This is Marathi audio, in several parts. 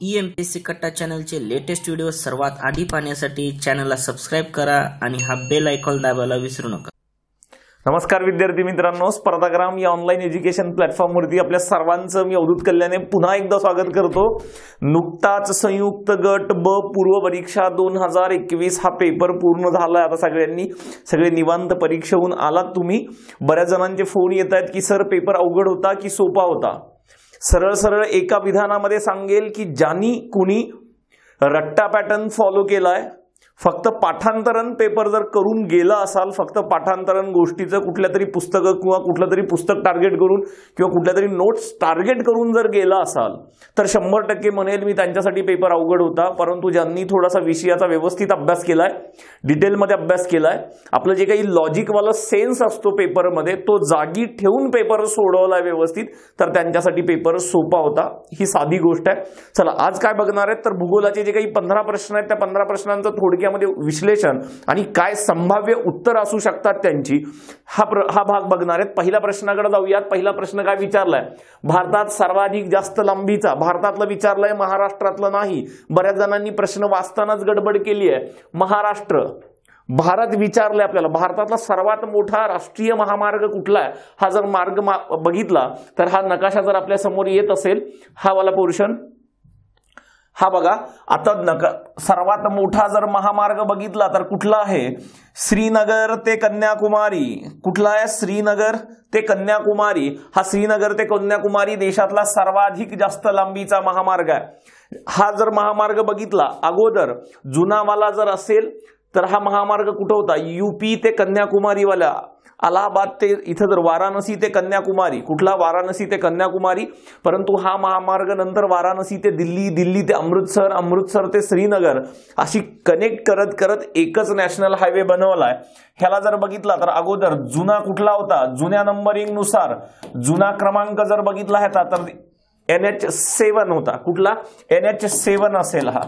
EMPSC कट्टा चॅनलचे लेटेस्ट व्हिडिओ सर्वात आधी पाहण्यासाठी चॅनलला सबस्क्राइब करा आणि हा बेल आयकॉन दाबायला विसरू नका। नमस्कार विद्यार्थी मित्रांनो, स्पर्धाग्राम या ऑनलाईन एज्युकेशन प्लॅटफॉर्मवरती आपल्या सर्वांचं मी अवधूत कल्याणे पुन्हा एकदा स्वागत करतो। नुकताच संयुक्त गट ब पूर्व परीक्षा 2021 हा पेपर पूर्ण झाला। आता सगळे निवांत परीक्षेहून आलात तुम्ही। बऱ्याच जणांचे फोन येत आहेत की सर पेपर अवघड होता की सोपा होता। सरळ सरळ एका विधानामध्ये सांगेल की ज्यांनी कुणी रट्टा पॅटर्न फॉलो केलाय, फक्त पाठांतरण पेपर जर करून गेला असाल, फक्त पाठांतरण गोष्टीचं कुठल्या तरी पुस्तक किंवा कुठलं तरी पुस्तक टार्गेट करून किंवा कुठल्या तरी नोट्स टार्गेट करून जर गेला असाल तर 100% म्हणेल मी त्यांच्यासाठी पेपर अवघड होता। परंतु ज्यांनी थोडासा विषयाचा व्यवस्थित अभ्यास केलाय, डिटेलमध्ये अभ्यास केलाय, आपलं जे काही लॉजिकवाला सेन्स असतो पेपरमध्ये तो जागी ठेवून पेपर सोडवलाय व्यवस्थित, तर त्यांच्यासाठी पेपर सोपा होता। ही साधी गोष्ट आहे। चला आज काय बघणार आहेत तर भूगोलाचे जे काही 15 प्रश्न आहेत त्या 15 प्रश्नांचं थोडक्यामध्ये विश्लेषण आणि काय संभाव्य उत्तर असू शकतात त्यांची हा भाग बघणार आहेत। पहिल्या प्रश्नाकडे जाऊयात। पहिला प्रश्न काय विचारलाय? भारतात सर्वाधिक जास्त लांबीचा, भारतातलं विचारलंय, महाराष्ट्रातलं नाही। बऱ्याच जणांनी प्रश्न वाचतानाच गडबड केली आहे। महाराष्ट्र, भारत विचारलंय आपल्याला। भारतातला सर्वात मोठा राष्ट्रीय महामार्ग कुठला आहे? हा जर मार्ग बघितला तर हा नकाशा जर आपल्या समोर येत असेल, हा वाला पोर्शन हा बघा। आता सर्वात मोठा जर महामार्ग बघितला तर कुठला आहे? श्रीनगर ते कन्याकुमारी। कुठला आहे? श्रीनगर ते कन्याकुमारी। हा श्रीनगर ते कन्याकुमारी देशातला सर्वाधिक जास्त लांबीचा महामार्ग आहे। हा जर महामार्ग बघितला अगोदर जुनावाला जर असेल तर हा महामार्ग कुठं होता? यूपी ते कन्याकुमारी वाला, अलाहाबाद ते इथं जर वाराणसी ते कन्याकुमारी, कुठला? वाराणसी ते कन्याकुमारी। परंतु हा महामार्ग नंतर वाराणसी ते दिल्ली, दिल्ली ते अमृतसर, अमृतसर ते श्रीनगर अशी कनेक्ट करत करत एकच नॅशनल हायवे बनवलाय। ह्याला जर बघितला तर अगोदर जुना कुठला होता? जुन्या नंबरिंग नुसार जुना क्रमांक जर बघितला ह्याचा तर NH7 होता। कुठला? NH7 असेल हा।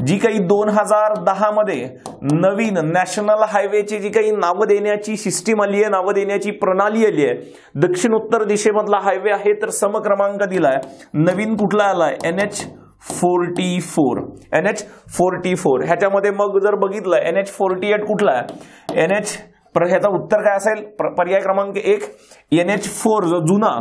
जी काही 2010 मध्ये नवीन नॅशनल हायवेची जी काही नावं देण्याची सिस्टीम आली आहे, नावं देण्याची प्रणाली आली आहे, दक्षिण उत्तर दिशेमधला हायवे आहे तर समक्रमांक दिलाय। नवीन कुठला आलाय? NH44। NH44 ह्याच्यामध्ये मग जर बघितलं NH48 कुठला आहे? ह्याचा उत्तर काय असेल? पर्याय क्रमांक 1 NH4 जो जुना,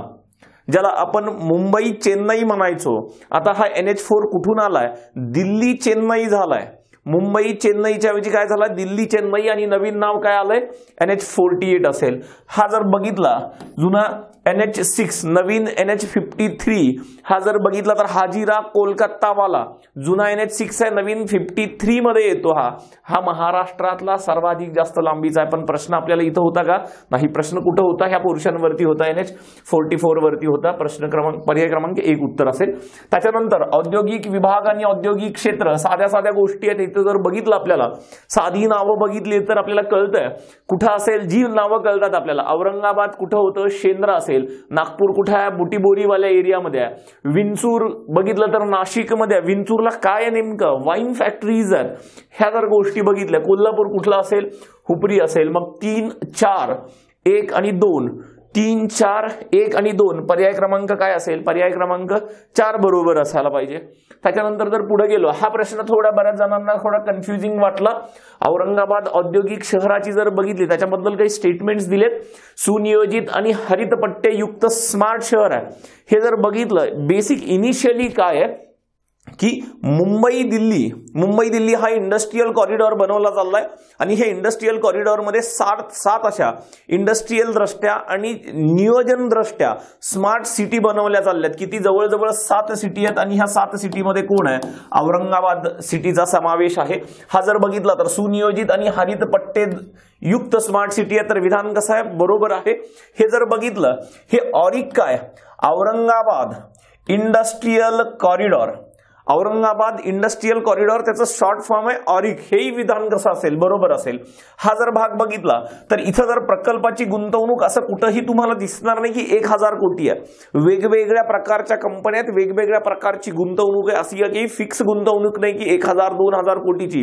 ज्याला आपण मुंबई चेन्नई म्हणायचो, आता हा NH4 कुठून आलाय? दिल्ली चेन्नई झालाय। मुंबई चेन्नईच्या ऐवजी काय झाला? दिल्ली चेन्नई, आणि नवीन नाव काय आलंय? NH48 असेल। हा जर बघितला जुना NH6, नवीन NH53 हा जर बघितला तर हाजीरा कोलकाता वाला जुना NH6 आहे, नवीन 53 मध्ये येतो। हा महाराष्ट्रातला सर्वाधिक जास्त लांबीचा आहे। पण प्रश्न आपल्याला इथं होता का? नाही। प्रश्न कुठं होता? ह्या पोर्शन वरती होता, NH44 वरती होता। प्रश्न क्रमांक पर्याय क्रमांक 1 उत्तर असेल। त्याच्यानंतर औद्योगिक विभाग आणि औद्योगिक क्षेत्र, साध्या साध्या गोष्टी आहेत। इथं जर बघितलं आपल्याला साधी नावं बघितली तर आपल्याला कळतंय कुठं असेल। जी नावं कळतात आपल्याला, औरंगाबाद कुठं होतं? शेंद्रा असेल। नागपूर कुठे आहे? बुटीबोरीवाल्या एरियामध्ये आहे। विंचूर बघितलं तर नाशिक मध्ये आहे। विंचूरला काय आहे नेमकं? वाईन फॅक्टरीज आहेत। ह्या जर गोष्टी बघितल्या, कोल्हापूर कुठला असेल? हुपरी असेल। मग 3, 4, 1 आणि 2, 3, 4, 1 आणि 2 पर्याय क्रमांक काय असेल? पर्याय क्रमांक 4 बरोबर असायला पाहिजे। त्याच्यानंतर जर पुढे गेलो, हा प्रश्न बऱ्याच जणांना थोडा कन्फ्युजिंग वाटला। औरंगाबाद औद्योगिक शहराची जर बघितली, त्याच्याबद्दल काही स्टेटमेंट्स दिलेत। सुनियोजित आणि हरितपट्टे युक्त स्मार्ट शहर आहे। हे जर बघितलं, बेसिक इनिशियली काय आहे की मुंबई दिल्ली हा इंडस्ट्रियल कॉरिडॉर बनवला चाललाय, आणि हे इंडस्ट्रियल कॉरिडॉर मध्ये 7 अशा इंडस्ट्रियल दृष्ट्या आणि नियोजन दृष्ट्या स्मार्ट सिटी बनवल्या चालल्यात। किती? जवळजवळ 7 सिटी आहेत, आणि ह्या 7 सिटीमध्ये कोण आहे? औरंगाबाद सिटीचा समावेश आहे। हा जर बघितला तर सुनियोजित आणि हरितपट्टे युक्त स्मार्ट सिटी आहे, तर विधान कसं आहे? बरोबर आहे। हे जर बघितलं, हे ऑरिक काय? Aurangabad industrial corridor, Aurangabad industrial corridor त्याचं शॉर्ट फॉर्म आहे ऑरिक। हेही विधान कसं असेल? बरोबर असेल। हा जर भाग बघितला तर इथं जर प्रकल्पाची गुंतवणूक असं कुठंही तुम्हाला दिसणार नाही की 1000 कोटी आहे। वेगवेगळ्या प्रकारच्या कंपन्यात वेगवेगळ्या प्रकारची गुंतवणूक आहे, अशी काही फिक्स गुंतवणूक नाही की 1000, 2000 कोटीची।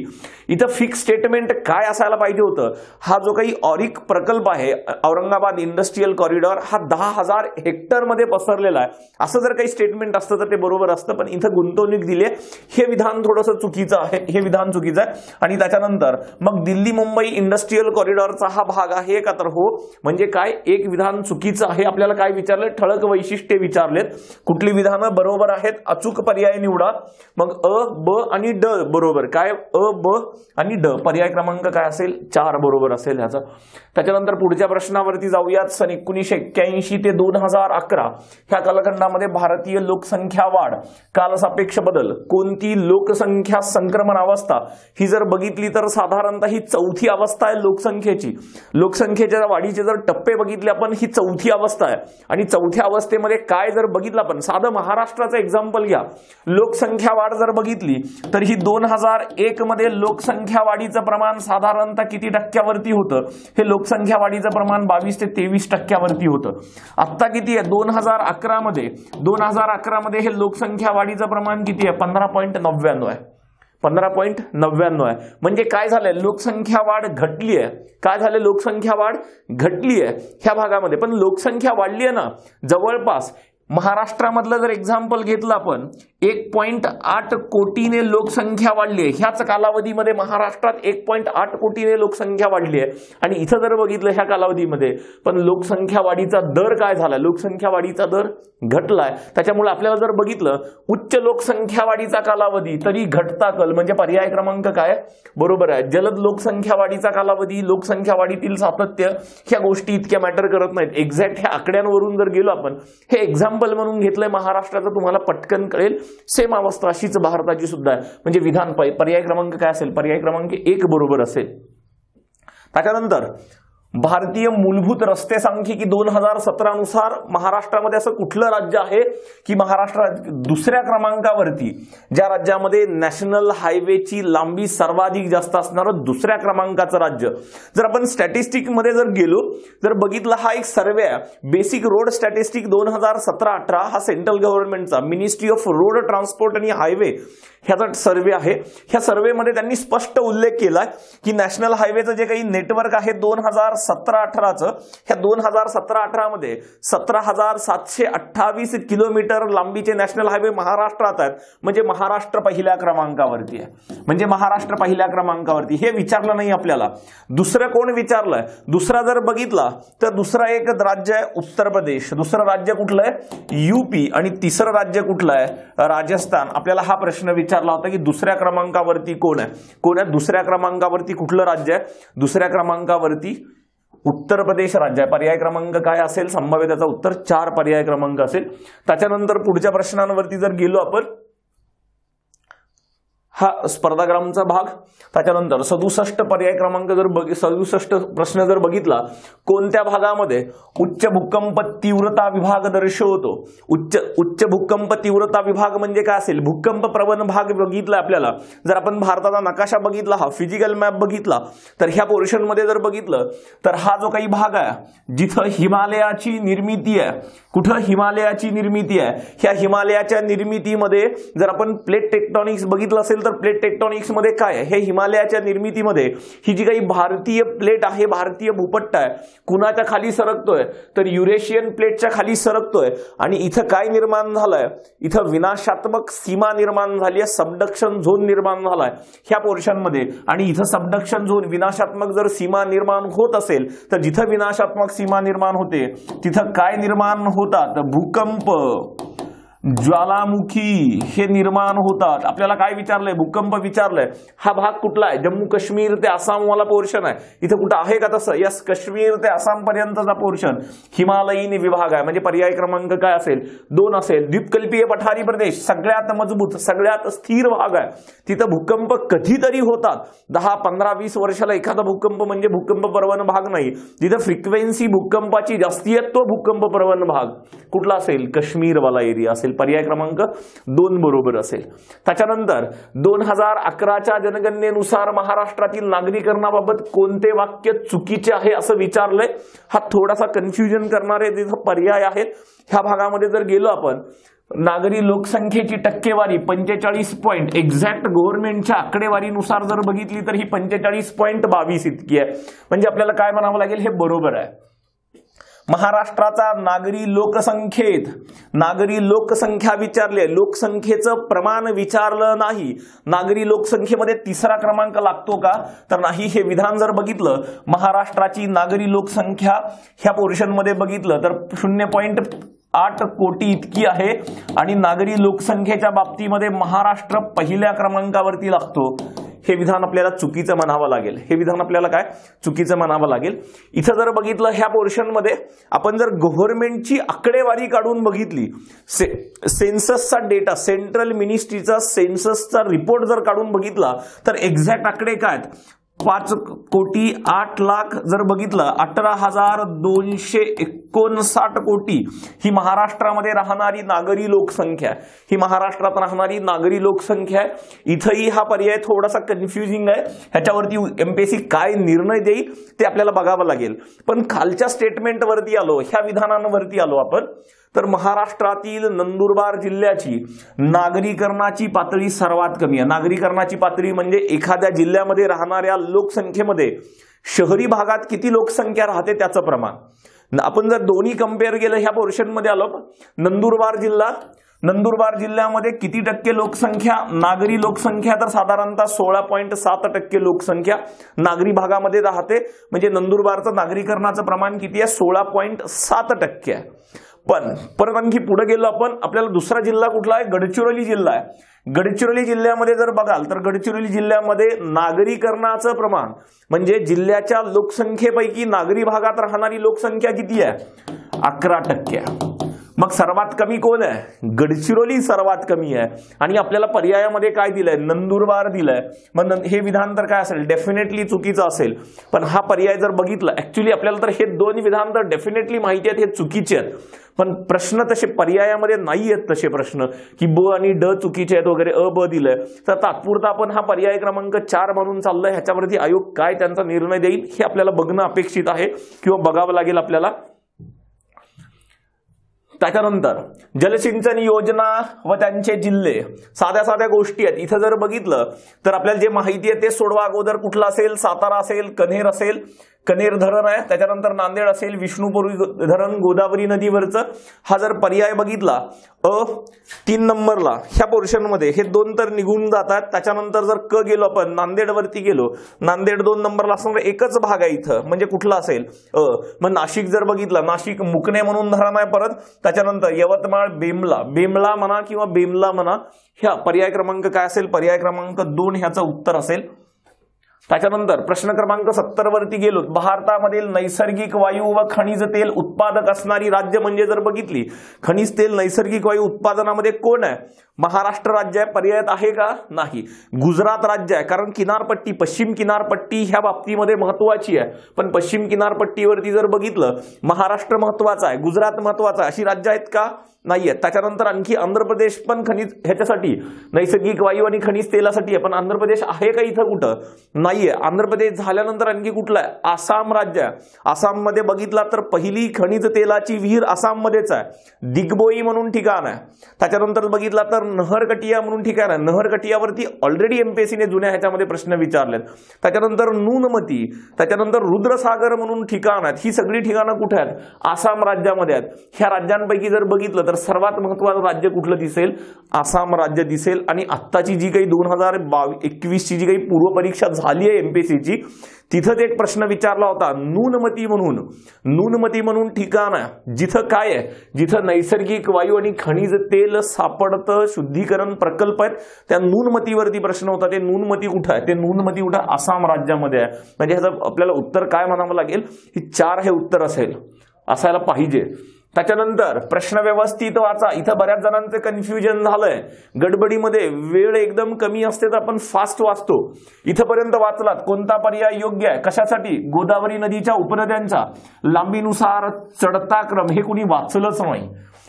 इथं फिक्स स्टेटमेंट काय असायला पाहिजे होतं? हा जो काही ऑरिक प्रकल्प आहे औरंगाबाद इंडस्ट्रियल कॉरिडॉर, हा 10,000 हेक्टर मध्ये पसरलेला आहे, असं जर काही स्टेटमेंट असतं तर ते बरोबर असतं। पण इथं गुंतवणूक दिली आहे, हे विधान थोडंसं चुकीचं आहे, हे विधान चुकीचं आहे. आणि त्याच्यानंतर मग दिल्ली मुंबई इंडस्ट्रियल कॉरिडॉरचा हा भाग आहे का, तर हो. म्हणजे काय, एक विधान चुकीचं आहे. आपल्याला काय विचारलंय, ठळक वैशिष्ट्ये विचारलेत. कुठली विधानं बरोबर आहेत, अचूक पर्याय निवडा. मग अ, ब आणि ड बरोबर. काय, अ, ब आणि ड. पर्याय क्रमांक काय असेल, 4 बरोबर असेल ह्याचा. त्याच्यानंतर पुढच्या प्रश्नावरती जाऊयात. सन 1981 ते 2011 ह्या कालखंडामध्ये भारतीय लोकसंख्या वाढ, कालसापेक्ष बदल, कोणती लोकसंख्या संक्रमण अवस्था ही जर बघितली तर साधारणतः ही चौथी अवस्था आहे लोकसंख्येची. लोकसंख्येच्या वाढीचे जर टप्पे बघितले आपण, ही चौथी अवस्था आहे. आणि चौथ्या अवस्थेमध्ये काय जर बघितलं आपण, साधं महाराष्ट्राचं एक्झाम्पल घ्या. लोकसंख्या वाढ जर बघितली तर ही 2001 मध्ये लोकसंख्या वाढीचं प्रमाण साधारणतः किती टक्क्यावरती होतं, हे लोकसंख्या वाढीचं प्रमाण 22 ते 23% होतं. आता किती आहे, 2011 मध्ये हे लोकसंख्या वाढीचं प्रमाण किती आहे, 15.99 आहे. 15.99 आहे. म्हणजे काय झालंय, लोकसंख्या वाढ घटली आहे. काय झालं, लोकसंख्या वाढ घटली आहे ह्या भागामध्ये. पण लोकसंख्या वाढली आहे ना, जवळपास महाराष्ट्रामधलं जर एक्झाम्पल घेतलं आपण, 1.8 कोटीने लोकसंख्या वाढली आहे. ह्याच कालावधीमध्ये महाराष्ट्रात 1.8 कोटीने लोकसंख्या वाढली आहे. आणि इथं जर बघितलं ह्या कालावधीमध्ये, पण लोकसंख्या वाढीचा दर काय झाला, लोकसंख्या वाढीचा दर घटलाय. त्याच्यामुळे आपल्याला जर बघितलं उच्च लोकसंख्या वाढीचा कालावधी तरी घटता कल, म्हणजे पर्याय क्रमांक काय बरोबर आहे. जलद लोकसंख्या वाढीचा कालावधी, लोकसंख्या वाढीतील सातत्य, ह्या गोष्टी इतक्या मॅटर करत नाहीत. एक्झॅक्ट ह्या आकड्यांवरून जर गेलो आपण, हे एक्झाम्पल म्हणून घेतलंय महाराष्ट्राचं, तुम्हाला पटकन कळेल. सेम अवस्था अशीच भारताची सुद्धा आहे. म्हणजे विधान पर्याय क्रमांक काय असेल, पर्याय क्रमांक 1 बरोबर असेल. त्याच्यानंतर भारतीय मूलभूत रस्ते सांख्यिकी 2017 नुसार महाराष्ट्रामध्ये असं कुठलं राज्य आहे की महाराष्ट्र दुसऱ्या क्रमांकावरती, ज्या राज्यामध्ये नॅशनल हायवेची लांबी सर्वाधिक जास्त असणारं दुसऱ्या क्रमांकाचं राज्य. जर आपण स्टॅटिस्टिक मध्ये जर गेलो, जर बघितलं, हा एक सर्वे आहे, बेसिक रोड स्टॅटिस्टिक 2017-18, हा सेंट्रल गव्हर्नमेंटचा मिनिस्ट्री ऑफ रोड ट्रान्सपोर्ट आणि हायवे ह्याचा सर्वे आहे. ह्या सर्वेमध्ये त्यांनी स्पष्ट उल्लेख केलाय की नॅशनल हायवेचं जे काही नेटवर्क आहे 2017-18चं, ह्या 2017-18 मध्ये 17,728 किलोमीटर लांबीचे नॅशनल हायवे महाराष्ट्रात आहेत. म्हणजे महाराष्ट्र पहिल्या क्रमांकावरती आहे. म्हणजे महाराष्ट्र पहिल्या क्रमांकावरती. हे विचारलं नाही आपल्याला. दुसरं कोण विचारलंय, दुसरा जर बघितला तर दुसरा एक राज्य आहे उत्तर प्रदेश, दुसरं राज्य कुठलं आहे यूपी, आणि तिसरं राज्य कुठलं आहे राजस्थान. आपल्याला हा प्रश्न विचारला होता की दुसऱ्या क्रमांकावरती कोण आहे. दुसऱ्या क्रमांकावरती कुठलं राज्य आहे, दुसऱ्या क्रमांकावरती उत्तर प्रदेश राज्य आहे. पर्याय क्रमांक काय असेल, संभाव्यतेचा उत्तर 4 पर्याय क्रमांक असेल. त्याच्यानंतर पुढच्या प्रश्नांवरती जर गेलो आपण, हा स्पर्धाग्रामचा भाग. त्याच्यानंतर 67 पर्याय क्रमांक जर 67 प्रश्न जर बघितला, कोणत्या भागामध्ये उच्च भूकंप तीव्रता विभाग दर्शवतो. उच्च भूकंप तीव्रता विभाग म्हणजे काय असेल, भूकंप प्रवण भाग बघितला आपल्याला. जर आपण भारताचा नकाशा बघितला, हा फिजिकल मॅप बघितला, तर ह्या पोर्शन मध्ये जर बघितलं तर हा जो काही भाग आहे जिथं हिमालयाची निर्मिती आहे, कुठं हिमालयाची निर्मिती आहे, ह्या हिमालयाच्या निर्मितीमध्ये जर आपण प्लेट टेक्टॉनिक्स बघितलं असेल तर प्लेट टेक्टॉनिक्स मध्ये काय आहे, हे हिमालयाच्या निर्मितीमध्ये ही जी काही भारतीय प्लेट आहे, भारतीय भूपट्ट आहे, कुणाच्या खाली सरकतोय तर युरेशियन प्लेटच्या खाली सरकतोय. आणि इथं काय निर्माण झालंय, इथं विनाशात्मक सीमा निर्माण झाली आहे, सबडक्शन झोन निर्माण झालाय ह्या पोर्शन मध्ये. आणि इथं सबडक्शन झोन, विनाशात्मक जर सीमा निर्माण होत असेल तर जिथं विनाशात्मक सीमा निर्माण होते तिथं काय निर्माण होतात, भूकंप, ज्वालामुखी हे निर्माण होतात. आपल्याला काय विचारलंय, भूकंप विचारलंय. हा भाग कुठला आहे, जम्मू काश्मीर ते आसाम वाला पोर्शन आहे. इथं कुठं आहे का तसं, यस, काश्मीर ते आसाम पर्यंतचा पोर्शन हिमालयीन विभाग आहे. म्हणजे पर्याय क्रमांक काय असेल, 2 असेल. द्वीपकल्पीय पठारी प्रदेश सगळ्यात मजबूत, सगळ्यात स्थिर भाग आहे. तिथं भूकंप कधीतरी होतात, 10, 15, 20 वर्षाला एखादा भूकंप, म्हणजे भूकंप प्रवण भाग नाही. जिथं फ्रिक्वेन्सी भूकंपाची जास्ती आहे तो भूकंप प्रवण भाग कुठला असेल, काश्मीर वाला एरिया असेल. पर्याय क्रमांक 2 बरोबर असेल. त्याच्यानंतर 2011च्या जनगणनेनुसार महाराष्ट्रातील नागरीकरणाबाबत कोणते वाक्य चुकीचे आहे असं विचारलंय. हा थोडासा कन्फ्युजन करणारे तिथं पर्याय आहेत. ह्या भागामध्ये जर गेलो आपण, नागरी लोकसंख्येची टक्केवारी 45 पॉइंट, एक्झॅक्ट गव्हर्नमेंटच्या आकडेवारीनुसार जर बघितली तर ही 45.22 इतकी आहे. म्हणजे आपल्याला काय म्हणावं लागेल, हे बरोबर आहे. महाराष्ट्राचा नागरी लोकसंख्या विचारली, लोकसंख्येचं प्रमाण विचारलं नाही. नागरी लोकसंख्येमध्ये तिसरा क्रमांक लागतो का, तर नाही. हे विधान जर बघितलं, महाराष्ट्राची नागरी लोकसंख्या ह्या पोर्शन मध्ये बघितलं तर 0.8 कोटी इतकी आहे आणि नागरी लोकसंख्येच्या बाबतीमध्ये महाराष्ट्र पहिल्या क्रमांकावरती लागतो. हे विधान आपल्याला चुकीचं म्हणावं लागेल. हे विधान आपल्याला काय चुकीचं म्हणावं लागेल. इथं जर बघितलं ह्या पोर्शन मध्ये आपण जर गव्हर्नमेंटची आकडेवारी काढून बघितली, सेन्ससचा डेटा, सेंट्रल मिनिस्ट्रीचा सेन्ससचा रिपोर्ट जर काढून बघितला तर एक्झॅक्ट आकडे काय आहेत, 5,08,00,000 जर बघितलं, 18,259 कोटी ही महाराष्ट्रामध्ये राहणारी नागरी लोकसंख्या, ही महाराष्ट्रात राहणारी नागरी लोकसंख्या आहे. इथंही हा पर्याय थोडासा कन्फ्युजिंग आहे. ह्याच्यावरती एमपीएससी काय निर्णय देईल ते आपल्याला बघावं लागेल. पण खालच्या स्टेटमेंटवरती आलो, ह्या विधानांवरती आलो आपण, तर महाराष्ट्रातील नंदुरबार जिल्ह्याची नागरीकरणाची पातळी सर्वात कमी आहे. नागरीकरणाची पातळी म्हणजे एखाद्या जिल्ह्यामध्ये राहणाऱ्या लोकसंख्येमध्ये शहरी भागात किती लोकसंख्या राहते त्याचं प्रमाण. आपण जर दोन्ही कंपेअर केलं, ह्या पोर्शन मध्ये आलो, नंदुरबार जिल्ह्यामध्ये किती टक्के लोकसंख्या, नागरी लोकसंख्या तर साधारणतः 16.7% लोकसंख्या नागरी भागामध्ये राहते. म्हणजे नंदुरबारचं नागरीकरणाचं प्रमाण किती आहे, 16.7% आहे. पण परत आणखी पुढे गेलो आपण, आपल्याला दुसरा जिल्हा कुठला आहे, गडचिरोली जिल्हा आहे. गडचिरोली जिल्ह्यामध्ये जर बघाल तर गडचिरोली जिल्ह्यामध्ये नागरीकरणाचं प्रमाण म्हणजे जिल्ह्याच्या लोकसंख्येपैकी नागरी भागात राहणारी लोकसंख्या किती आहे, 11%. मग सर्वात कमी कोण आहे, गडचिरोली सर्वात कमी आहे. आणि आपल्याला पर्यायामध्ये काय दिलंय, नंदुरबार दिलंय. मग हे विधान तर काय असेल, डेफिनेटली चुकीचं असेल. पण हा पर्याय जर बघितला, ऍक्च्युली आपल्याला तर हे दोन विधान तर डेफिनेटली माहिती आहेत, हे चुकीचे आहेत. पण प्रश्न तसे पर्यायामध्ये नाही आहेत तसे प्रश्न की ब आणि ड चुकीचे आहेत वगैरे, अ ब दिलंय. तर तात्पुरता आपण हा पर्याय क्रमांक 4 म्हणून चाललंय. ह्याच्यावरती आयोग काय त्यांचा निर्णय देईल हे आपल्याला बघणं अपेक्षित आहे किंवा बघावं लागेल आपल्याला. त्याच्यानंतर जलसिंचन योजना व त्यांचे जिल्हे, साध्या साध्या गोष्टी आहेत. इथं जर बघितलं तर आपल्याला जे माहिती आहे ते सोडवा. अगोदर कुठला असेल, सातारा असेल, कन्हेर असेल, कन्हेर धरण आहे. त्याच्यानंतर नांदेड असेल, विष्णुपुरी धरण गोदावरी नदीवरचं. हा जर पर्याय बघितला 3 नंबरला ह्या पोर्शन मध्ये, हे 2 तर निघून जातात. त्याच्यानंतर जर क गेलो आपण, नांदेड वरती गेलो, नांदेड 2 नंबरला असणार, एकच भाग आहे इथं, म्हणजे कुठला असेल मग नाशिक जर बघितलं, नाशिक मुकणे म्हणून धरण आहे. परत त्याच्यानंतर यवतमाळ, बेमला म्हणा किंवा बेमला म्हणा, ह्या पर्याय क्रमांक काय असेल, पर्याय क्रमांक 2 ह्याचं उत्तर असेल. त्याच्यानंतर प्रश्न क्रमांक 70 वरती गेलो, भारतामधील नैसर्गिक वायू व खनिज तेल उत्पादक असणारी राज्य म्हणजे जर बघितली, खनिज तेल नैसर्गिक वायू उत्पादनामध्ये कोण आहे, महाराष्ट्र राज्य आहे. पर्यायात आहे का, नाही. गुजरात राज्य आहे, कारण किनारपट्टी, पश्चिम किनारपट्टी ह्या बाबतीमध्ये महत्वाची आहे. पण पश्चिम किनारपट्टीवरती जर बघितलं, महाराष्ट्र महत्वाचा आहे, गुजरात महत्वाचा आहे, अशी राज्य आहेत का, नाही आहेत. त्याच्यानंतर आणखी आंध्र प्रदेश पण खनिज ह्याच्यासाठी नैसर्गिक वायू आणि खनिज तेलासाठी आहे. पण आंध्र प्रदेश आहे का इथं, कुठं नाहीये. आंध्र प्रदेश झाल्यानंतर आणखी कुठलं आहे, आसाम राज्य आहे. आसाम मध्ये बघितला तर पहिली खनिज तेलाची विहीर आसाम मध्येच आहे, दिग्बोई म्हणून ठिकाण आहे. त्याच्यानंतर बघितला तर नहरकटिया म्हणून ठिकाण आहे. नहरकटियावरती ऑलरेडी एमपीएससीने जुन्या ह्याच्यामध्ये प्रश्न विचारलेत. त्याच्यानंतर नूनमती, त्याच्यानंतर रुद्रसागर म्हणून ठिकाण आहेत. ही सगळी ठिकाणं कुठे आहेत, आसाम राज्यामध्ये आहेत. ह्या राज्यांपैकी जर बघितलं तर सर्वात महत्त्वाचं राज्य कुठलं दिसेल, आसाम राज्य दिसेल. आणि आत्ताची जी काही 2021 ची जी काही पूर्व परीक्षा झाली आहे एमपीएससीची, तिथंच एक प्रश्न विचारला होता, नूनमती म्हणून ठिकाण आहे, जिथं काय आहे, जिथं नैसर्गिक वायू आणि खनिज तेल सापडतं, शुद्धीकरण प्रकल्प आहेत. त्या नूनमतीवरती प्रश्न होता. ते नूनमती कुठं आहे, ते नूनमती कुठं, आसाम राज्यामध्ये आहे. म्हणजे ह्याचं आपल्याला उत्तर काय म्हणावं लागेल, ही 4 हे उत्तर असायला पाहिजे. त्याच्यानंतर प्रश्न व्यवस्थित वाचा. इथं बऱ्याच जणांचं कन्फ्युजन झालंय, गडबडीमध्ये वेळ एकदम कमी असते तर आपण फास्ट वाचतो. इथंपर्यंत वाचलात, कोणता पर्याय योग्य आहे, कशासाठी, गोदावरी नदीच्या उपनद्यांच्या लांबीनुसार चढता क्रम, हे कुणी वाचलंच नाही.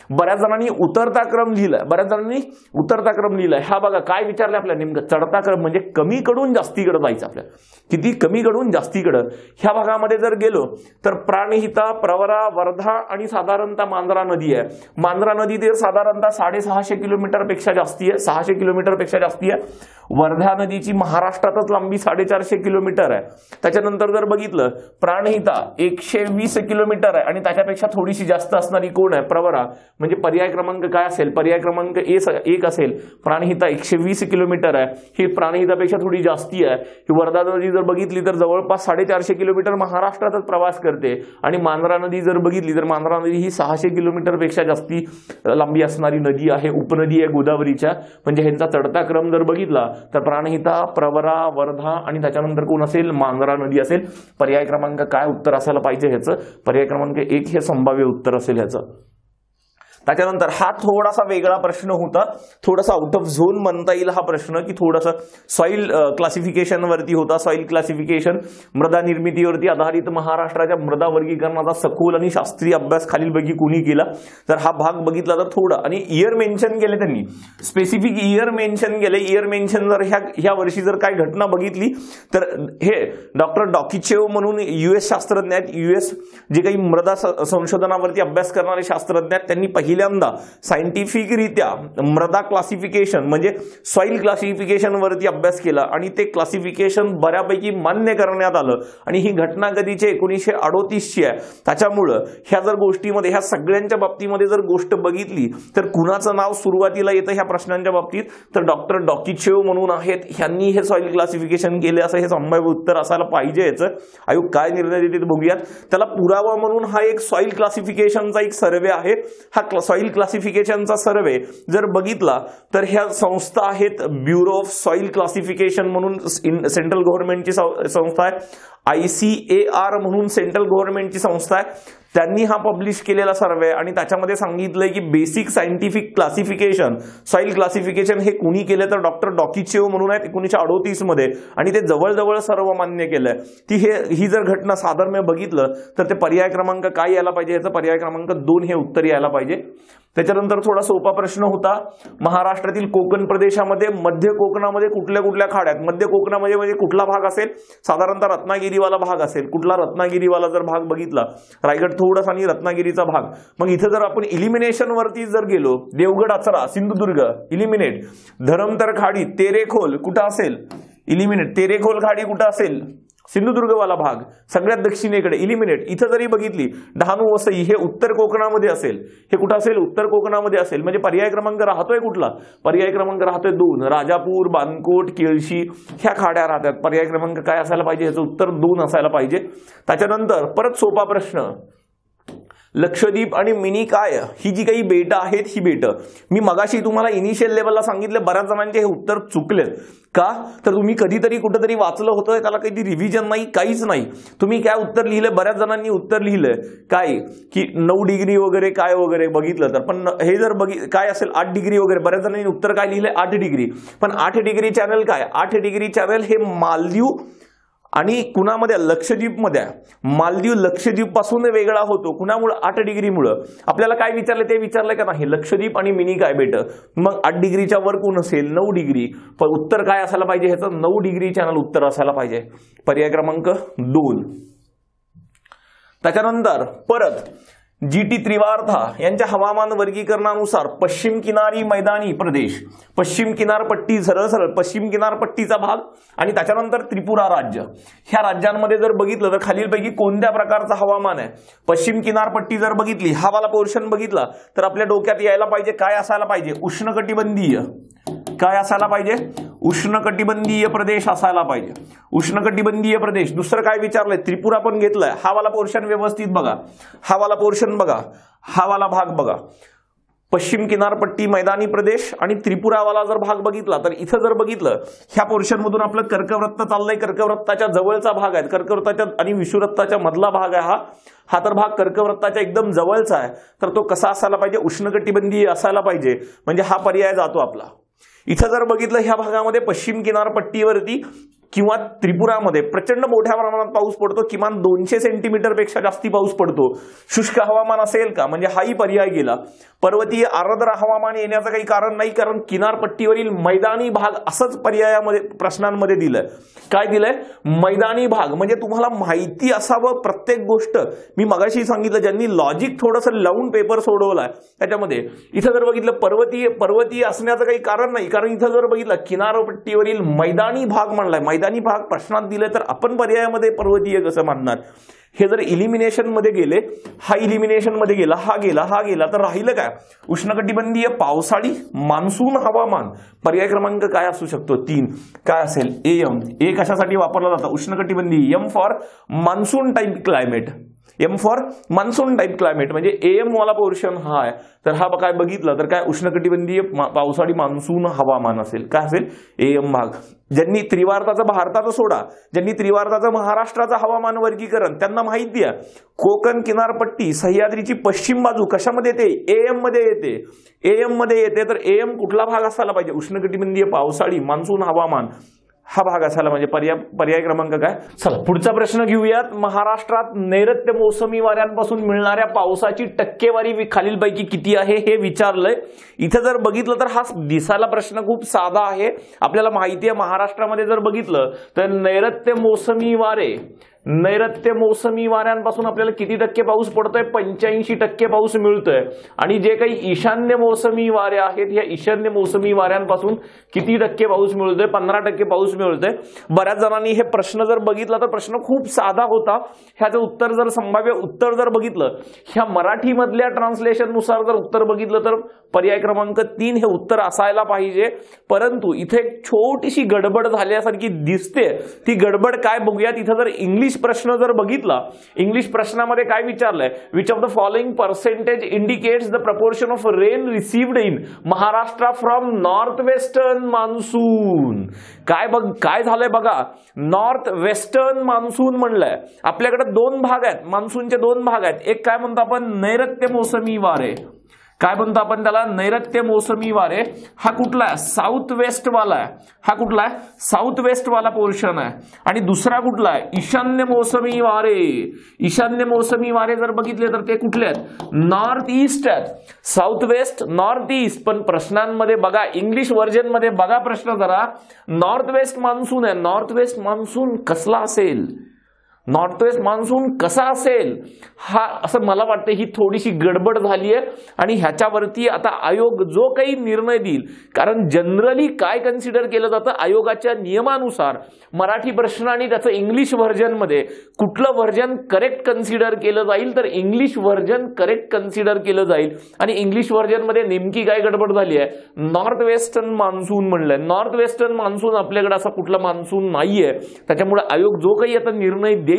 बऱ्याच जणांनी उतरता क्रम लिहिलाय, हा बघा काय विचारलं आपल्याला, नेमकं चढता क्रम म्हणजे कमीकडून जास्तीकडे जायचं आपल्याला, किती कमीकडून जास्तीकडे. ह्या भागामध्ये जर गेलो तर प्राणहिता, प्रवरा, वर्धा आणि साधारणतः मांजरा नदी आहे. मांजरा नदी ते साधारणतः 650 किलोमीटरपेक्षा जास्ती आहे, 600 किलोमीटरपेक्षा जास्ती आहे. वर्धा नदीची महाराष्ट्रातच लांबी 450 किलोमीटर आहे. त्याच्यानंतर जर बघितलं प्राणहिता 120 किलोमीटर आहे आणि त्याच्यापेक्षा थोडीशी जास्त असणारी कोण आहे, प्रवरा. म्हणजे पर्याय क्रमांक काय असेल, पर्याय क्रमांक 1 असेल. प्राणहिता 120 किलोमीटर आहे, ही प्राणहितापेक्षा थोडी जास्ती आहे. ही वर्धा नदी जर बघितली तर जवळपास 450 किलोमीटर महाराष्ट्रातच प्रवास करते. आणि मांजरा नदी जर बघितली तर मांजरा नदी ही 600 किलोमीटरपेक्षा जास्ती लांबी असणारी नदी आहे, उपनदी आहे गोदावरीच्या. म्हणजे ह्यांचा चढता क्रम जर बघितला तर प्राणहिता, प्रवरा, वर्धा आणि त्याच्यानंतर कोण असेल, मांजरा नदी असेल. पर्याय क्रमांक काय उत्तर असायला पाहिजे ह्याचं, पर्याय क्रमांक 1 हे संभाव्य उत्तर असेल ह्याचं. त्याच्यानंतर हा थोडासा वेगळा प्रश्न होता, थोडासा आउट ऑफ झोन म्हणता येईल हा प्रश्न, की थोडासा सॉइल क्लासिफिकेशन वरती होता. सॉइल क्लासिफिकेशन, मृदा निर्मितीवरती आधारित महाराष्ट्राच्या मृदा वर्गीकरणाचा सखोल आणि शास्त्रीय अभ्यास खालीलपैकी कुणी केला. तर हा भाग बघितला तर थोडा, आणि इयर मेन्शन केले त्यांनी, स्पेसिफिक इयर मेन्शन केले. इयर मेन्शन जर ह्या वर्षी जर काय घटना बघितली तर हे डॉक्टर डॉकिचेव म्हणून US शास्त्रज्ञ आहेत, US जे काही मृदा संशोधनावरती अभ्यास करणारे शास्त्रज्ञ आहेत, त्यांनी पहिल्यांदा सायंटिफिकरित्या मृदा क्लासिफिकेशन म्हणजे सॉइल क्लासिफिकेशन वरती अभ्यास केला आणि ते क्लासिफिकेशन बऱ्यापैकी मान्य करण्यात आलं. आणि ही घटना कधीची 1938ची आहे. त्याच्यामुळं ह्या जर गोष्टीमध्ये, ह्या सगळ्यांच्या बाबतीमध्ये जर गोष्ट बघितली तर कुणाचं नाव सुरुवातीला येतं ह्या प्रश्नांच्या बाबतीत, तर डॉक्टर डॉकिचेव म्हणून आहेत, ह्यांनी हे सॉइल क्लासिफिकेशन केले असं हे संभाव्य उत्तर असायला पाहिजे. याचं आयोग काय निर्णय देते बघूयात. त्याला पुरावा म्हणून हा एक सॉइल क्लासिफिकेशनचा एक सर्वे आहे. हा सॉइल क्लासिफिकेशनचा सर्वे जर बघितला तर ह्या संस्था आहेत, ब्युरो ऑफ सॉइल क्लासिफिकेशन म्हणून सेंट्रल गव्हर्नमेंटची संस्था आहे, ICAR म्हणून सेंट्रल गव्हर्नमेंटची संस्था आहे. त्यांनी हा पब्लिश केलेला सर्वे आणि त्याच्यामध्ये सांगितलंय की basic scientific classification, soil classification हे कुणी केलं तर डॉक्टर डॉकिचेव म्हणून आहेत 1938 मध्ये, आणि ते जवळजवळ सर्व मान्य केलंय. ही जर घटना साधर्म्य बघितलं तर ते पर्याय क्रमांक काय यायला पाहिजे, याचं पर्याय क्रमांक 2 हे उत्तर यायला पाहिजे. त्याच्यानंतर थोडा सोपा प्रश्न होता, महाराष्ट्रातील कोकण प्रदेशामध्ये मध्य कोकणामध्ये कुठल्या कुठल्या खाड्यात, मध्य कोकणामध्ये म्हणजे कुठला भाग असेल, साधारणतः रत्नागिरीवाला भाग असेल. कुठला रत्नागिरीवाला जर भाग बघितला, रायगड थोडासा आणि रत्नागिरीचा भाग. मग इथे जर आपण इलिमिनेशन वरती जर गेलो, देवगड, आचरा, सिंधुदुर्ग इलिमिनेट. धरमतर खाडी, तेरेखोल कुठं असेल, इलिमिनेट. तेरेखोल खाडी कुठं असेल, सिंधुदुर्गवाला भाग सगळ्यात दक्षिणेकडे, इलिमिनेट. इथं जरी बघितली डहाणू, वसई हे उत्तर कोकणामध्ये असेल, हे कुठं असेल, उत्तर कोकणामध्ये असेल. म्हणजे पर्याय क्रमांक राहतोय कुठला, पर्याय क्रमांक राहतोय 2. राजापूर, बानकोट, केळशी ह्या खाड्या राहतात. पर्याय क्रमांक काय असायला पाहिजे, याचं उत्तर 2 असायला पाहिजे. त्याच्यानंतर परत सोपा प्रश्न, लक्षद्वीप आणि मिनी काय ही जी काही बेटं आहेत, ही बेटं मी मगाशी तुम्हाला इनिशियल लेवलला सांगितलं, बऱ्याच जणांचे हे उत्तर चुकलेत. का तर तुम्ही कधीतरी कुठेतरी वाचलं होतं, त्याला काही रिव्हिजन नाही, काहीच नाही. तुम्ही काय उत्तर लिहिलंय, बऱ्याच जणांनी उत्तर लिहिलंय काय की 9 डिग्री वगैरे काय वगैरे बघितलं तर, पण हे जर काय असेल 8 डिग्री वगैरे, बऱ्याच जणांनी उत्तर काय लिहिलंय 8 डिग्री. पण 8 डिग्री चॅनल काय, 8 डिग्री चॅनल हे मालदीव आणि कुणामध्ये, लक्षद्वीपमध्ये. मालदीव लक्षद्वीप पासून वेगळा होतो कुणामुळे, 8 डिग्रीमुळं. आपल्याला काय विचारलं ते विचारलं का नाही, लक्षद्वीप आणि मिनी काय बेट. मग 8 डिग्रीच्या वर कोण असेल, 9 डिग्री. पण उत्तर काय असायला पाहिजे ह्याचं, 9 डिग्री चॅनल उत्तर असायला पाहिजे, पर्याय क्रमांक 2. त्याच्यानंतर परत GT त्रिवार्था यांच्या हवामान वर्गीकरणानुसार पश्चिम किनारी मैदानी प्रदेश, पश्चिम किनारपट्टी, सरळ सरळ पश्चिम किनारपट्टीचा भाग आणि त्याच्यानंतर त्रिपुरा राज्य, ह्या राज्यांमध्ये जर बघितलं तर खालीलपैकी कोणत्या प्रकारचं हवामान आहे. पश्चिम किनारपट्टी जर बघितली, हा वाला पोर्शन बघितला तर आपल्या डोक्यात यायला पाहिजे काय असायला पाहिजे, उष्णकटिबंधीय. काय असायला पाहिजे, उष्णकटिबंधीय प्रदेश असायला पाहिजे, उष्णकटिबंधीय प्रदेश. दुसरं काय विचारलंय, त्रिपुरा पण घेतलंय. हा वाला पोर्शन व्यवस्थित बघा, हा वाला पोर्शन बघा, हा वाला भाग बघा, पश्चिम किनारपट्टी मैदानी प्रदेश आणि त्रिपुरावाला जर भाग बघितला तर इथं जर बघितलं, ह्या पोर्शन मधून आपलं कर्कवृत्त चाललंय, कर्कवृत्ताच्या जवळचा भाग आहे, कर्कवृत्ताच्या आणि विषुवृत्ताच्या मधला भाग आहे हा तर भाग कर्कवृत्ताच्या एकदम जवळचा आहे. तर तो कसा असायला पाहिजे, उष्णकटिबंधीय असायला पाहिजे. म्हणजे हा पर्याय जातो आपला. इथं जर बघितलं ह्या भागामध्ये पश्चिम किनारपट्टीवरती किंवा त्रिपुरामध्ये प्रचंड मोठ्या प्रमाणात पाऊस पडतो, किमान 200 सेंटीमीटर पेक्षा जास्ती पाऊस पडतो. शुष्क हवामान असेल का, म्हणजे हाही पर्याय गेला. पर्वतीय आर्द्र हवामान येण्याचं काही कारण नाही, कारण किनारपट्टीवरील मैदानी भाग असंच पर्यायामध्ये प्रश्नांमध्ये दिलंय. काय दिलंय? मैदानी भाग. म्हणजे तुम्हाला माहिती असावं प्रत्येक गोष्ट. मी मगाशी सांगितलं, ज्यांनी लॉजिक थोडंसं लावून पेपर सोडवलाय त्याच्यामध्ये, इथं जर बघितलं पर्वतीय असण्याचं काही कारण नाही, कारण इथं जर बघितलं किनारपट्टीवरील मैदानी भाग म्हणलाय. मैदानी भाग प्रश्नात दिले तर आपण पर्यायामध्ये पर्वतीय कसं मानणार? हे जर इलिमिनेशन मध्ये गेले, हा इलिमिनेशन मध्ये गेला, हा गेला, तर राहिलं काय? उष्णकटिबंधीय पावसाळी मान्सून हवामान. पर्याय क्रमांक काय असू शकतो? 3. काय असेल? एम. ए कशासाठी वापरला जातो? उष्णकटिबंधीय. M for monsoon type climate. M for monsoon type climate म्हणजे एम वाला पोर्शन हा आहे. तर हा काय बघितलं तर काय? उष्णकटिबंधीय पावसाळी मान्सून हवामान असेल. काय असेल? एम भाग. ज्यांनी त्रिवार्ताचं भारताचं सोडा, ज्यांनी त्रिवार्ताचं महाराष्ट्राचं हवामान वर्गीकरण, त्यांना माहिती आहे कोकण किनारपट्टी सह्याद्रीची पश्चिम बाजू कशामध्ये येते? एएम मध्ये येते. एएम मध्ये येते. तर एएम कुठला भाग असायला पाहिजे? उष्णकटिबंधीय पावसाळी मान्सून हवामान हा भाग असायला म्हणजे पर्याय क्रमांक काय? चला पुढचा प्रश्न घेऊयात. महाराष्ट्रात नैऋत्य मोसमी वाऱ्यांपासून मिळणाऱ्या पावसाची टक्केवारी खालीलपैकी किती आहे हे विचारलंय. इथं जर बघितलं तर हा दिसायला प्रश्न खूप साधा आहे. आपल्याला माहिती आहे महाराष्ट्रामध्ये जर बघितलं तर नैऋत्य मोसमी वाऱ्यांपासून आपल्याला किती टक्के पाऊस पडतोय? 85% पाऊस मिळतोय. आणि जे काही ईशान्य मोसमी वारे आहेत, या ईशान्य मोसमी वाऱ्यांपासून किती टक्के पाऊस मिळतोय? 15% पाऊस मिळतोय. बऱ्याच जणांनी हे प्रश्न जर बघितला तर प्रश्न खूप साधा होता. ह्याचं उत्तर जर संभाव्य उत्तर जर बघितलं, ह्या मराठी मधल्या ट्रान्सलेशन नुसार जर उत्तर बघितलं तर पर्याय क्रमांक 3 हे उत्तर असायला पाहिजे. परंतु इथे एक छोटीशी गडबड झाल्यासारखी दिसते. ती गडबड काय बघूयात. इथं जर इंग्लिश प्रश्न जर बघितला, इंग्लिश प्रश्नामध्ये काय विचारलंय? Which of the following percentage indicates the proportion of rain received in Maharashtra from north western monsoon. काय झालंय बघा. नॉर्थ वेस्टर्न मान्सून म्हणलंय. आपल्याकडे 2 भाग आहेत, मान्सूनचे 2 भाग आहेत. एक काय म्हणतो आपण? नैऋत्य मोसमी वारे. काय म्हणतो आपण त्याला? नैऋत्य मोसमी वारे. हा कुठला आहे? साऊथ वेस्ट वाला आहे. हा कुठला आहे? साऊथ वेस्ट वाला पोर्शन आहे. आणि दुसरा कुठला आहे? ईशान्य मोसमी वारे. ईशान्य मोसमी वारे जर बघितले तर ते कुठले आहेत? नॉर्थ ईस्ट आहेत. South west, north east. पण प्रश्नांमध्ये बघा, इंग्लिश व्हर्जन मध्ये बघा प्रश्न जरा. नॉर्थ वेस्ट मान्सून आहे. नॉर्थ वेस्ट मान्सून कसला असेल? नॉर्थ वेस्ट मान्सून कसा असेल? हा असं मला वाटतं ही थोडीशी गडबड झाली आहे. आणि ह्याच्यावरती आता आयोग जो काही निर्णय देईल, कारण जनरली काय कन्सिडर केलं जातं आयोगाच्या नियमानुसार, मराठी प्रश्न आणि त्याचं इंग्लिश व्हर्जनमध्ये कुठलं व्हर्जन करेक्ट कन्सिडर केलं जाईल तर इंग्लिश व्हर्जन करेक्ट कन्सिडर केलं जाईल. आणि इंग्लिश व्हर्जनमध्ये नेमकी काय गडबड झाली आहे? नॉर्थ वेस्टर्न मान्सून म्हणलंय. नॉर्थ वेस्टर्न मान्सून आपल्याकडे असा कुठला मान्सून नाहीये. त्याच्यामुळे आयोग जो काही आता निर्णय देईल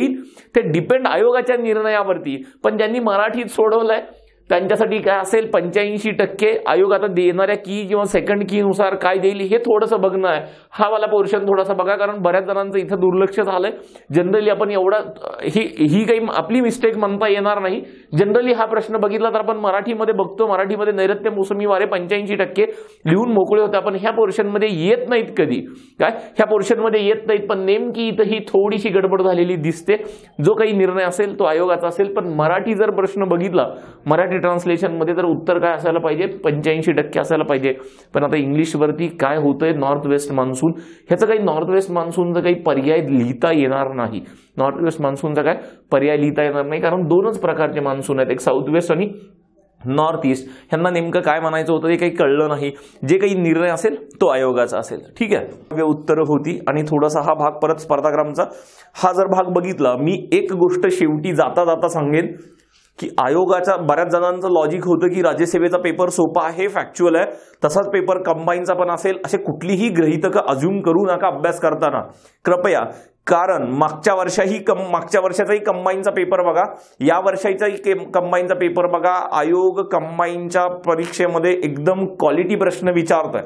ते डिपेंड आयोगाच्या निर्णयावरती. पण ज्यांनी मराठीत सोडवलंय त्यांच्यासाठी काय असेल? 85%. आयोग आता देणाऱ्या की किंवा सेकंड की नुसार काय देईल हे थोडंसं बघणं आहे. हा वाला पोर्शन थोडासा बघा, कारण बऱ्याच जणांचं इथं दुर्लक्ष झालंय. जनरली आपण एवढा ही काही आपली मिस्टेक म्हणता येणार नाही. जनरली हा प्रश्न बघितला तर आपण मराठीमध्ये बघतो. मराठीमध्ये नैऋत्य मोसमी वारे 85% लिहून मोकळे होते. आपण ह्या पोर्शनमध्ये येत नाहीत कधी. काय ह्या पोर्शनमध्ये येत नाहीत. पण नेमकी इथं ही थोडीशी गडबड झालेली दिसते. जो काही निर्णय असेल तो आयोगाचा असेल. पण मराठी जर प्रश्न बघितला, मराठी ट्रान्सलेशन मध्ये तर उत्तर काय असायला पाहिजे? 85% असायला पाहिजे. पण आता इंग्लिश वरती काय होतंय? North west monsoon. ह्याचं काही नॉर्थ वेस्ट मान्सूनचा काही पर्याय लिहिता येणार नाही. नॉर्थ वेस्ट मान्सूनचा काय पर्याय लिहिता येणार नाही, कारण 2च प्रकारचे मान्सून आहेत, एक साऊथ वेस्ट आणि नॉर्थ ईस्ट. ह्यांना नेमकं काय म्हणायचं होतं ते काही कळलं नाही. जे काही निर्णय असेल तो आयोगाचा असेल. ठीक आहे, उत्तरं होती. आणि थोडासा हा भाग परत स्पर्धाग्रामचा हा जर भाग बघितला, मी एक गोष्ट शेवटी जाता जाता सांगेन की आयोगाच्या बऱ्याच जणांचं लॉजिक होतं की राज्यसेवेचा पेपर सोपा आहे, फॅक्च्युअल आहे, तसाच पेपर कंबाईनचा पण असेल. असे कुठलीही गृहीतकं अज्यूम करू नका अभ्यास करताना कृपया. कारण मागच्या वर्षाचाही कंबाईनचा पेपर बघा, या वर्षाचाही कंबाईनचा पेपर बघा. आयोग कंबाईनच्या परीक्षेमध्ये एकदम क्वालिटी प्रश्न विचारतोय.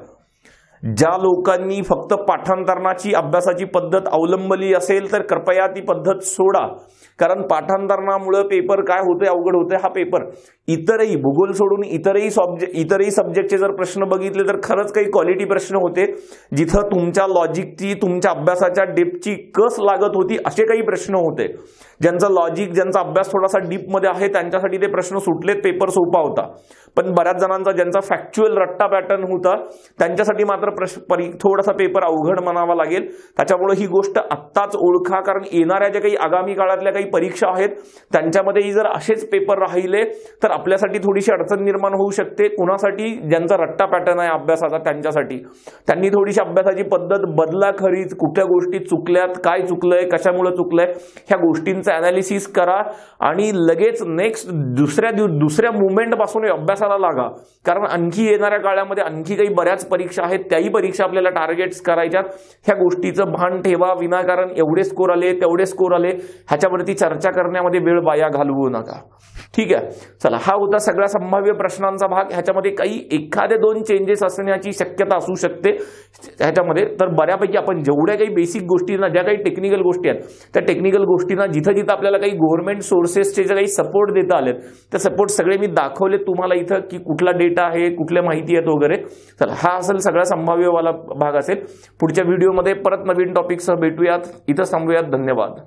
ज्या लोकांनी फक्त पाठांतरणाची अभ्यासाची पद्धत अवलंबली असेल तर कृपया ती पद्धत सोडा, कारण पाठांतरणामुळे पेपर काय होते, अवघड होते हा पेपर. इतरही भूगोल सोडून इतरही सब्जेक्टचे जर प्रश्न बघितले तर खरंच काही क्वालिटी प्रश्न होते, जिथं तुमच्या लॉजिकची, तुमच्या अभ्यासाच्या डेप्थची कस लागत होती असे काही प्रश्न होते. ज्यांचं लॉजिक, ज्यांचा अभ्यास थोडासा डीपमध्ये आहे त्यांच्यासाठी ते प्रश्न सुटलेत, पेपर सोपा होता. पण बऱ्याच जणांचा ज्यांचा फॅक्च्युअल रट्टा पॅटर्न होता त्यांच्यासाठी मात्र थोडासा पेपर अवघड म्हणावा लागेल. त्याच्यामुळे ही गोष्ट आत्ताच ओळखा, कारण येणाऱ्या ज्या काही आगामी काळातल्या काही परीक्षा आहेत त्यांच्यामध्येही जर असेच पेपर राहिले तर आपल्यासाठी थोडीशी अडचण निर्माण होऊ शकते. कुणासाठी, ज्यांचा रट्टा पॅटर्न आहे अभ्यासाचा त्यांच्यासाठी, त्यांनी थोडीशी अभ्यासाची पद्धत बदला खरीच. कुठल्या गोष्टी चुकल्यात, काय चुकलंय, कशामुळे चुकलंय, ह्या गोष्टींचं अनालिसिस करा आणि लगेच नेक्स्ट दुसऱ्या मुवमेंट पासून अभ्यासाला लागा. कारण आणखी येणाऱ्या काळामध्ये आणखी काही बऱ्याच परीक्षा आहेत, त्याही परीक्षा आपल्याला टार्गेट्स करायच्यात. ह्या गोष्टीचं भान ठेवा. विनाकारण एवढे स्कोर आले, तेवढे स्कोर आले ह्याच्यावरती चर्चा करण्यामध्ये वेळ वाया घालवू नका. ठीक आहे, चला, हा होता सगळ्या संभाव्य प्रश्नांचा भाग. ह्याच्यामध्ये काही एखादे 2 चेंजेस असण्याची शक्यता असू शकते ह्याच्यामध्ये. तर बऱ्यापैकी आपण जेवढ्या काही बेसिक गोष्टींना, ज्या काही टेक्निकल गोष्टी आहेत त्या टेक्निकल गोष्टींना जिथं जिथं आपल्याला काही गव्हर्नमेंट सोर्सेसचे जे काही सपोर्ट देता आलेत ते सपोर्ट सगळे मी दाखवले तुम्हाला इथं, की कुठला डेटा आहे, कुठल्या माहिती आहेत वगैरे. चला, हा असेल सगळा संभाव्यवाला भाग असेल. पुढच्या व्हिडिओमध्ये परत नवीन टॉपिकसह भेटूयात. इथं थांबूयात. धन्यवाद.